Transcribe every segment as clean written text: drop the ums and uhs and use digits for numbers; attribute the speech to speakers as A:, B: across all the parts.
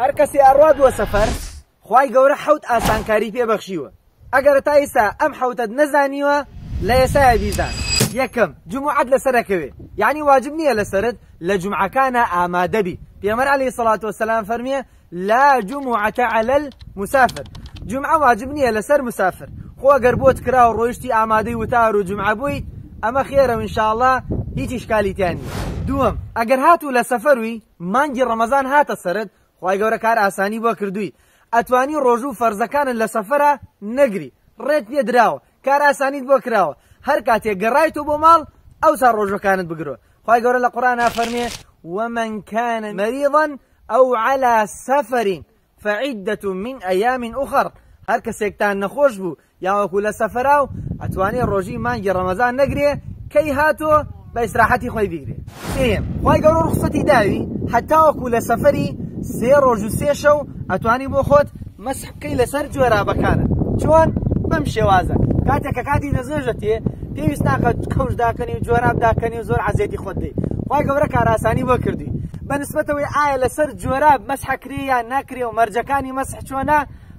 A: هەر کەسی ئاڕوات بووە سەفەر خوای گەورە حەوت ئاسانکاری پێبەخشیوە. ئەگەر تا ئێستا ئەم حەوتت نەزانیوە لە ئێستایە بیزان. یەکەم جمعەت لەسەرەکەوێ، یعنی واجب نییە لەسەرت لە جمعەکانە ئامادە بی. پێغەمبەر عەلەیهی سەڵات وەسەلام فەرمیێ لا جمعة على المسافر. جمعة واجب نییە لەسەر مسافر. خۆ ئەگەر بۆت کرا و ڕۆیشتی ئامادەی وتار و جمعە بوویت ئەمە خێرە ئینشاءڵڵا هیچ ئیشکالیتیان نییە. دووەم ئەگەر هاتوو لە سەفەروی مانگی ڕەمەزان هاتە سەرت خوای گەورە کار ئاسانی بۆ کردووی، ئەتوانی ڕۆژ و فەرزەکانت لە سەفەرە نەگری، ڕێت پێ دراوە، کار ئاسانیت بۆ کراوە، هەر کاتێک گەڕایتەوە بۆ ماڵ ئەوسا ڕۆژەکانت بگرۆ. خوای گەورە لە قورئانە فەرمێ ومن كان مريضا أو على سفر فعدة من أيام أخر. هەر کەسێکتان نەخۆش بوو یاوەکو لە سەفەرا و ئەتوانێ ڕۆژی مانگی ڕەمەزان نەگرێ، کەی هاتووە بە ئیسراحەتی خۆی بیگرێ. سێم خوای گەورە ڕوخسەتی داوی حتا وەکو لە سەفەری 3 ڕۆژ و 3 شەو ئەتوانی بۆ خۆت مەسح بکەی لەسەر جۆرابەکانە. چۆن؟ بەم شێوازە کاتێک کە کاتی نەزێژەتێ پێویست ناکە کەوش داکەنی و جۆراب داکەنی و زۆر عەزیەتی خۆت دەی. خوای گەورە کار ئاسانی بۆ کردی. بەنسبەتەوەی ئایا لەسەر جۆراب مەسحەکرێ یان ناکرێ و مەرجەکانی مەسح چۆنە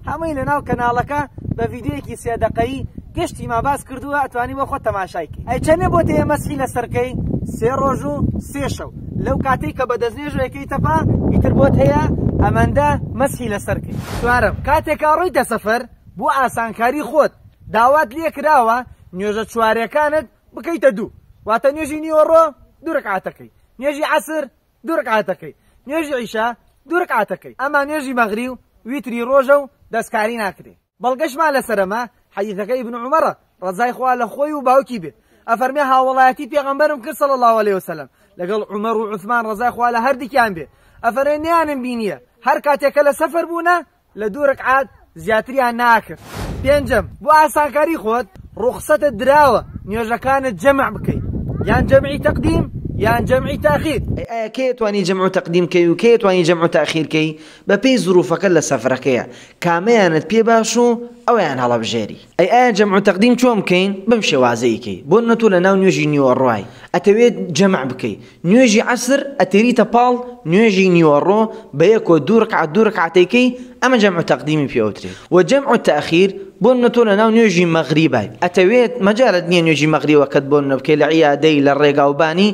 A: هەمووی لەناو کەناڵەکە بە ڤیدیۆیەکی 3 دقەیی گەشتی ماباس کردووە، ئەتوانی بۆ خۆت تەماشایکەی. ئەی چەندێ بۆ تێ مەسحی لەسەرکەی 3 ڕۆژ و 3 شەو لەو کاتەی کە بەدەستنێژە یەکەیتە پا ئیتر بۆت هەیە ئەمەندە مەسحی لەسەرکەی. چوارەم کاتێکا ڕۆیتە سەفەر بۆ ئاسانکاری خۆت داوات لێ کراوە نوێژە چوارەکانت بکەیتە 2، واتە نوێژی نیوەڕۆ 2 ڕەکعاتەکەی، نوێژی عەسر 2 ڕەکعاتەکەی، نوێژی عیشا 2 ڕەکعاتەکەی. ئەما نوێژی مەغریب و ویتری ڕۆژە و دەستکاری ناکرێ. بەڵگەشمان لەسەرەمە حەدیثەکەی ئیبن عومەرە ڕەزای خوا لە خۆی و باوکی بێت، ئەفەرمێ هاوڵایەتی پێغەمبەرم کرد صلی الله علیه وسلم لەگەڵ عومەر و عوسمان ڕەزای خوا لە هەردووکیان بێ. ئەفەرمێ نەیانم بینیە هەر کاتێکە لە سەفەر بوونە لە 2 ڕەکعات زیاتریان ناکرد. پێنجەم بۆ ئاسانکاری خۆت ڕوخسەتت دراوە نوێژەکانت جەمع بکەیت، یان جەمعی تەقدیم یان جەمعی تاخیر.
B: ئایا کێ توانی جەمع و تەقدیم کەی و کێ توانی جەمع و تاخیر کەی بەپێی زروفەکە لە سەفرەکەیە، کامەیانت پێ باش و ئەویان هەڵەبژێری. ئایا جەمع و تەقدیم چۆن بکەین؟ بەم شێوازەیە کەی. بۆ نەتۆ لە ناو نوێژی نیوەڕۆی ئەتەوێت جەمع بکەی، نوێژی عەسر ئەتێریتە پاڵ نوێژی نیوەڕۆ بە 1 و 2 ڕەکعات 2 ڕەکعاتەکەی، ئەمە جەمع و تەقدیمی پێوترێت. و جەمع و تاخیر بۆ نەتۆ لە ناو نوێژی مەغریبای ئەتەوێت مەجالت نییە نوێژی مەغریبەکەت بۆ نەبکەی لە عیادەی لە ڕێگاوبانی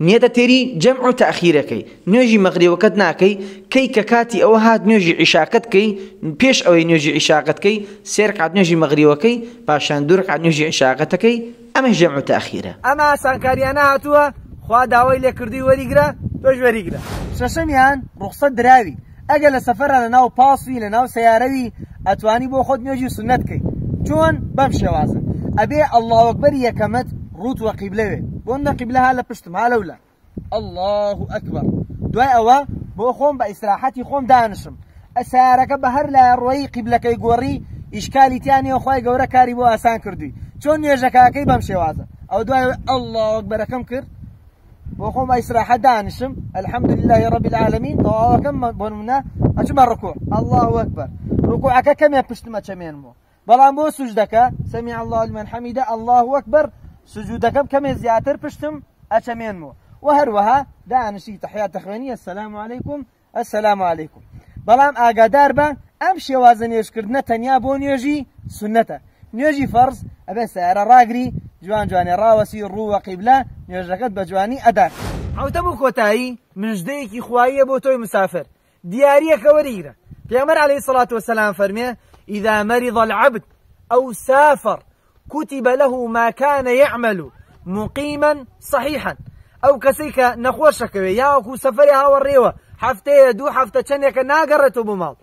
B: نیەتە تێری جەمع و تاخیرەکەی، نوێژی مەغریبەکەت ناکەی، کەی کە کاتی ئەوە هات نوێژی عیشاکەت کەی، پێش ئەوەی نوێژی عیشاکەت کەی 3 ڕەکعات نوێژی مەغریبەکەی پاشان 2 ڕەکعات نوێژی عیشاکەتەکەی، ئەمەش جەمع و تاخیرە.
A: ئەمە ئاسانکاریانە هاتووە خوا داوای لێکردووی وەریگرە تۆش وەریگرە. شەشەمیان ڕوخسەت دراوی ئەگەر لە سەفەرە لە ناو پاسوی لە ناو سەیارەوی ئەتوانی بۆ خۆت نوێژی سونەت کەی. چۆن؟ بەم شێوازە ئەبێ ئەڵڵاهو ئەکبەر یەکەمت ڕوت وە قیبلەوێ، بۆ نە قیبلە ها لە پشتم ها لەولە الله ئەکبەر. دوای ئەوە بۆ خۆم بە ئیسراحەتی خۆم دانشم، سیارەکە بە هەر لای ڕۆیی قیبلەکەی گۆڕی ئیشکالی تیانێ و خوای گەورە کاری بۆ ئاسان کردووی. چۆن نوێژەکەکەی بەم شێوازە ئەو دوای الله ئەکبەرەکەم کرد بۆ خۆم بە ئیسراحەت دانشم الحەمدولله رب العالمین. تەواوەکەم بۆ نمونە ئەچمە ڕکوع الله ئەکبەر، ڕکوعەکە کەمێ پشتمە چەمێنمەوە، بەڵام بۆ سوجدەکە سەمیع الله لمن حەمیدە الله ئەکبەر سجودەکەم کەمێ زیاتر پشتم ئەچەمێنمەوە. و هەروەها دانشی تەحیات دەخوێنی السلام علیکم السلام علیکم. بەڵام ئاگادار بە ئەم شێوازە نوێژکردنە تەنیا بۆ نوێژی سونەتە. نوێژی فەرز ئەبێ سیارە ڕاگری جوان جوانێ ڕاوەسی ڕووە قیبلە نوێژەکەت بە جوانی ئەدار. ئەوتە بوو کۆتایی مژدەیەکی خواییە بۆ تۆی مسافر، دیاریەکە وەریگرە. پێغەمبەر عەلەیهی سەڵات وەسەلام فەرمێ إذا مرض العبد أو سافر كتب له ما كان يعمل مقيما صحيحا. ئەو کەسەی کە نەخۆشەکەوێ یاوەکو سەفەری هاوەڕێوە هەفتەیە 2 هەفتە چەندێکە ناگەڕێتەوە بۆ ماڵ،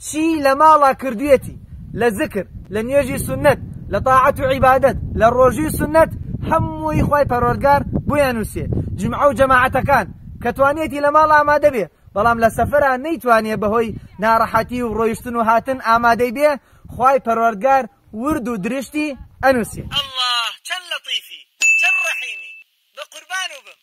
A: چی لە ماڵا کردوێتی لە ذکر لە نوێژی سونەت لە تاعەت و عیبادەت لە ڕۆژی سونەت هەمووی خوای پەروەردگار بۆیان نووسێ. جمعە و جەماعەتەکان کە توانێتی لە ماڵ ئامادە بێ بەڵام لە سەفەرە نەیتوانێ بەهۆی ناڕەحەتی و ڕۆیشتن و هاتن ئامادەی بێ، خوای پەروەردگار ورد و درشتی ئەنووسێ. الله چەند لەطیفی چەند ڕەحیمی بە قوربان و بم.